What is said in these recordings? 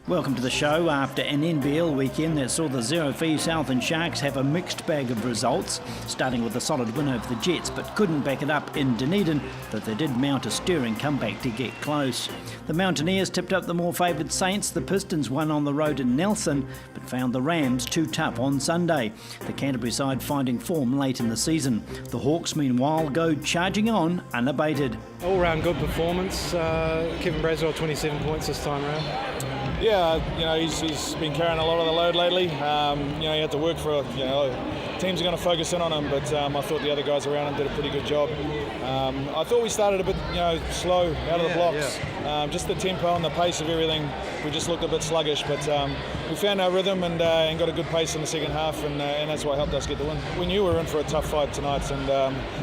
Welcome to the show. After an NBL weekend that saw the zero-fee Southland Sharks have a mixed bag of results, starting with a solid win over the Jets, but couldn't back it up in Dunedin, but they did mount a stirring comeback to get close. The Mountaineers tipped up the more favoured Saints. The Pistons won on the road in Nelson, but found the Rams too tough on Sunday. The Canterbury side finding form late in the season. The Hawks, meanwhile, go charging on unabated. All-round good performance. Kevin Braswell, 27 points this time around. Yeah, he's been carrying a lot of the load lately. He had to work for, teams are going to focus in on him, but I thought the other guys around him did a pretty good job. I thought we started a bit, slow out of the blocks. Just the tempo and the pace of everything, we just looked a bit sluggish, but we found our rhythm and got a good pace in the second half, and that's what helped us get the win. We knew we were in for a tough fight tonight, and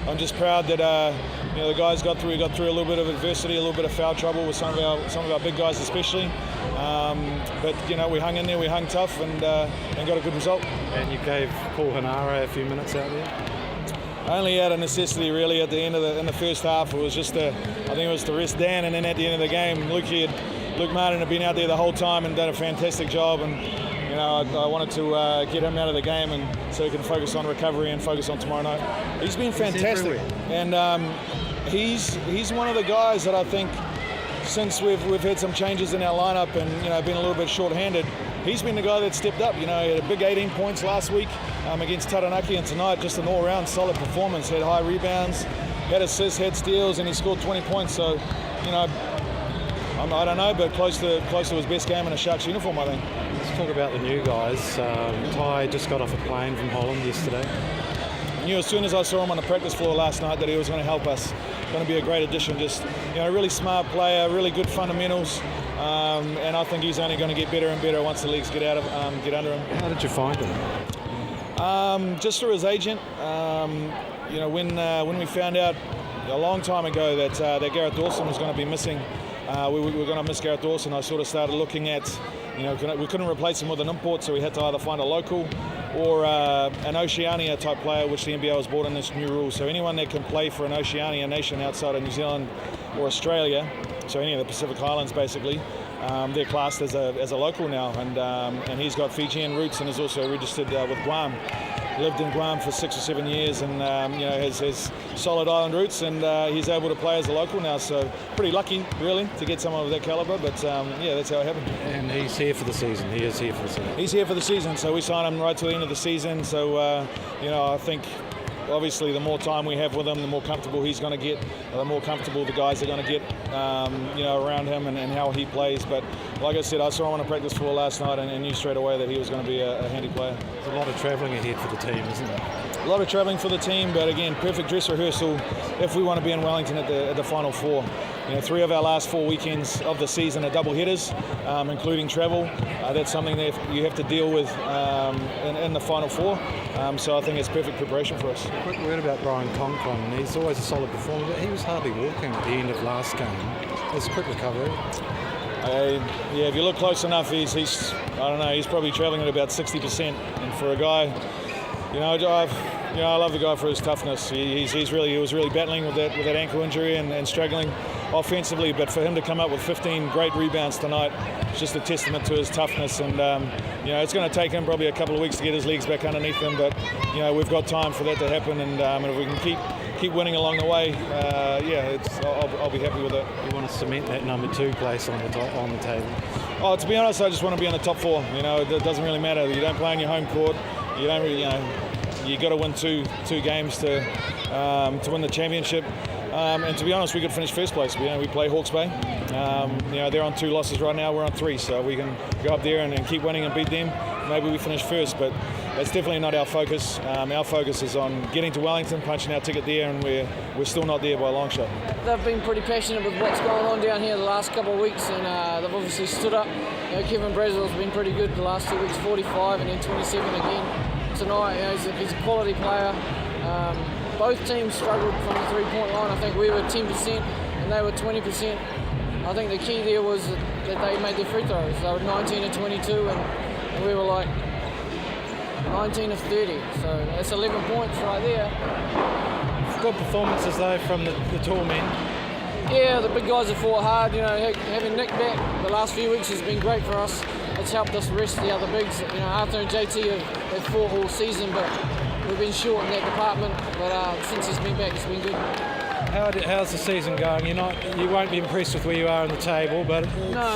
I'm just proud that the guys got through. We got through a little bit of adversity, a little bit of foul trouble with some of our big guys especially. But we hung in there, we hung tough, and got a good result. And you gave Paul Hanara a few minutes out there. Only out of necessity, really. At the end of in the first half, it was just I think it was to rest Dan, and then at the end of the game, Luke Martin had been out there the whole time and done a fantastic job, and I wanted to get him out of the game, and so he can focus on recovery and focus on tomorrow night. He's been fantastic, and he's one of the guys that I think, since we've had some changes in our lineup and been a little bit short-handed, he's been the guy that stepped up. He had a big 18 points last week against Taranaki, and tonight just an all-round solid performance. Had high rebounds, had assists, had steals, and he scored 20 points. So, I don't know, but close to his best game in a Sharks uniform, I think. Let's talk about the new guys. Ty just got off a plane from Holland yesterday. I knew as soon as I saw him on the practice floor last night that he was going to help us. Going to be a great addition. Just a really smart player, really good fundamentals, and I think he's only going to get better and better once the leagues get under him. How did you find him? Just through his agent. When we found out a long time ago that Gareth Dawson was going to be missing, we were going to miss Gareth Dawson. I sort of started looking at, we couldn't replace him with an import, so we had to either find a local or an Oceania type player, which the NBL has brought in this new rule. So anyone that can play for an Oceania nation outside of New Zealand or Australia, so any of the Pacific Islands basically, they're classed as a local now, and he's got Fijian roots and is also registered with Guam. Lived in Guam for 6 or 7 years, and has solid island roots, and he's able to play as a local now. So pretty lucky, really, to get someone of that calibre. But that's how it happened. And he's here for the season. He is here for the season. He's here for the season. So we signed him right to the end of the season. So I think, obviously, the more time we have with him, the more comfortable he's going to get, the more comfortable the guys are going to get, around him and how he plays. But like I said, I saw him on a practice floor last night and knew straight away that he was going to be a handy player. There's a lot of travelling ahead for the team, isn't it? A lot of travelling for the team, but again, perfect dress rehearsal if we want to be in Wellington at the Final Four. 3 of our last 4 weekends of the season are double headers, including travel. That's something that you have to deal with in the Final Four. So I think it's perfect preparation for us. A quick word about Brian Conklin. He's always a solid performer, but he was hardly walking at the end of last game. It's a quick recovery. If you look close enough, he's probably travelling at about 60%. And for a guy, I love the guy for his toughness. He was really battling with that ankle injury and struggling offensively. But for him to come up with 15 great rebounds tonight, it's just a testament to his toughness. And it's going to take him probably a couple of weeks to get his legs back underneath him. But we've got time for that to happen. And if we can keep winning along the way, I'll be happy with it. You want to cement that number 2 place on the table? Oh, to be honest, I just want to be in the top 4. It doesn't really matter. You don't play on your home court. You don't really, you got to win two games to win the championship. And to be honest, we could finish first place. We play Hawke's Bay. They're on 2 losses right now. We're on 3, so we can go up there and keep winning and beat them. Maybe we finish first, but that's definitely not our focus. Our focus is on getting to Wellington, punching our ticket there, and we're still not there by a long shot. They've been pretty passionate with what's going on down here the last couple of weeks, and they've obviously stood up. Kevin Braswell's been pretty good the last 2 weeks, 45 and then 27 again tonight. He's a quality player. Both teams struggled from the 3-point line. I think we were 10% and they were 20%. I think the key there was that they made their free throws. They were 19 of 22 and we were like 19 of 30. So that's 11 points right there. Good performances though from the tall men. Yeah, the big guys have fought hard. You know, having Nick back the last few weeks has been great for us. It's helped us rest the other bigs. You know, Arthur and JT have fought all season, but we've been short in that department. But since he's been back, it's been good. How's the season going? You won't be impressed with where you are on the table, but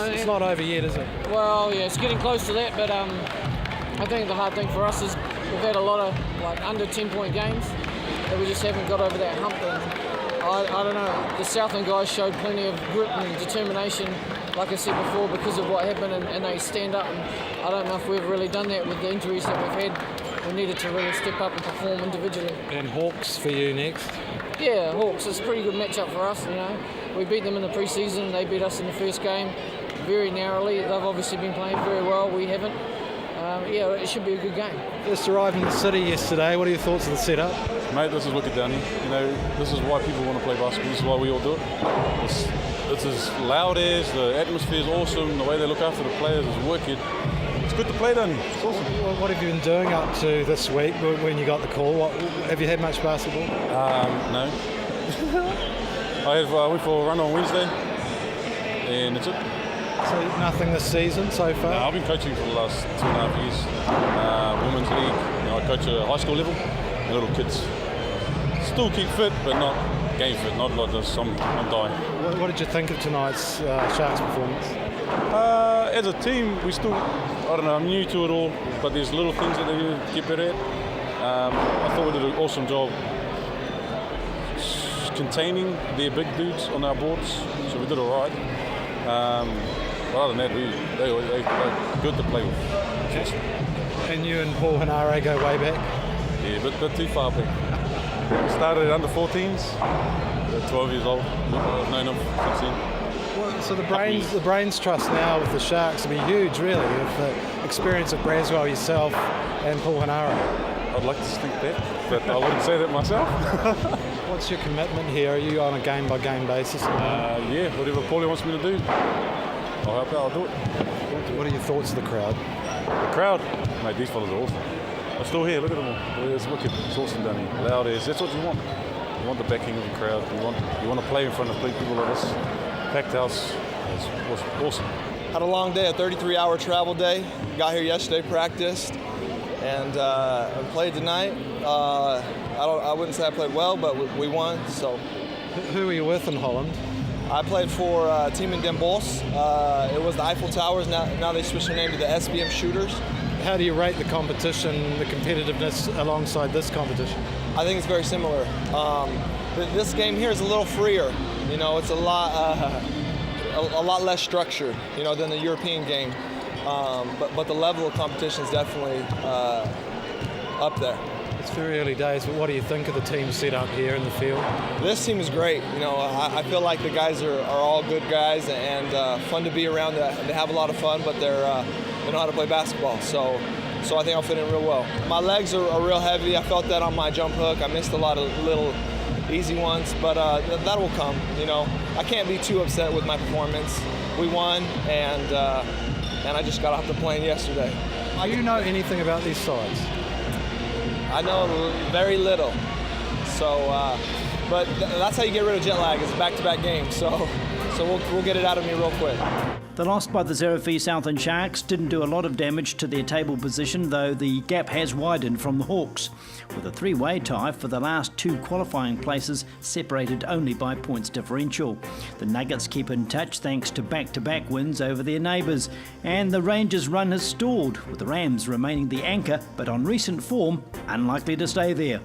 it's not over yet, is it? Well, yeah, it's getting close to that, but I think the hard thing for us is we've had a lot of under 10-point games that we just haven't got over that hump. And I don't know, the Southland guys showed plenty of grit and determination, like I said before, because of what happened, and they stand up. And I don't know if we've really done that with the injuries that we've had. We needed to really step up and perform individually. And Hawks for you next? Yeah, Hawks. It's a pretty good matchup for us. You know, we beat them in the pre-season. They beat us in the first game very narrowly. They've obviously been playing very well. We haven't. Yeah, it should be a good game. Just arrived in the city yesterday. What are your thoughts of the setup? Mate, this is wicked down here. You know, this is why people want to play basketball. This is why we all do it. It's as loud as, the atmosphere is awesome, the way they look after the players is wicked. It's good to play down here. It's awesome. What have you been doing up to this week when you got the call? Have you had much basketball? No. I went for a run on Wednesday, and that's it. So nothing this season so far? No, I've been coaching for the last 2.5 years. Women's league. You know, I coach at high school level. And little kids still keep fit, but not game fit. Not like this. I'm dying. What did you think of tonight's Sharks performance? As a team, we still, I don't know, I'm new to it all, but there's little things that they need to get better at. I thought we did an awesome job containing their big dudes on our boards, so we did all right. But other than that, they're good to play with. Okay. And you and Paul Hanare go way back? Yeah, but too far back. We started at under 14s, 12 years old. I've known them since then. Well, so the brains trust now with the Sharks will be huge, really, with the experience of Braswell, yourself, and Paul Hanare. I'd like to think that, but I wouldn't say that myself. What's your commitment here? Are you on a game-by-game basis? Yeah, whatever Paulie wants me to do, I'll help out, I'll do it. What are your thoughts of the crowd? The crowd? Mate, these fellas are awesome. They're still here, look at them all. It's wicked, it's awesome down here. Loud as, that's what you want. You want the backing of the crowd. You want to play in front of people like this. Packed house, it's awesome. Had a long day, a 33-hour travel day. Got here yesterday, practiced, and played tonight. I wouldn't say I played well, but we won. So, who were you with in Holland? I played for a team in Den Bosch. It was the Eiffel Towers. Now they switched their name to the SBM Shooters. How do you rate the competition, the competitiveness alongside this competition? I think it's very similar. This game here is a little freer. You know, it's a lot less structured, you know, than the European game. But the level of competition is definitely up there. It's very early days, but what do you think of the team set up here in the field? This team is great. You know, I feel like the guys are all good guys and fun to be around. They have a lot of fun, but they know how to play basketball. So I think I'll fit in real well. My legs are real heavy. I felt that on my jump hook. I missed a lot of little easy ones, but that will come. You know, I can't be too upset with my performance. We won, and I just got off the plane yesterday. Do you know anything about these sides? I know very little. So, but that's how you get rid of jet lag. It's back-to-back games. So we'll get it out of me real quick. The loss by the Zero-Fee Southland Sharks didn't do a lot of damage to their table position, though the gap has widened from the Hawks, with a three-way tie for the last two qualifying places separated only by points differential. The Nuggets keep in touch thanks to back-to-back wins over their neighbours, and the Rangers' run has stalled, with the Rams remaining the anchor, but on recent form, unlikely to stay there.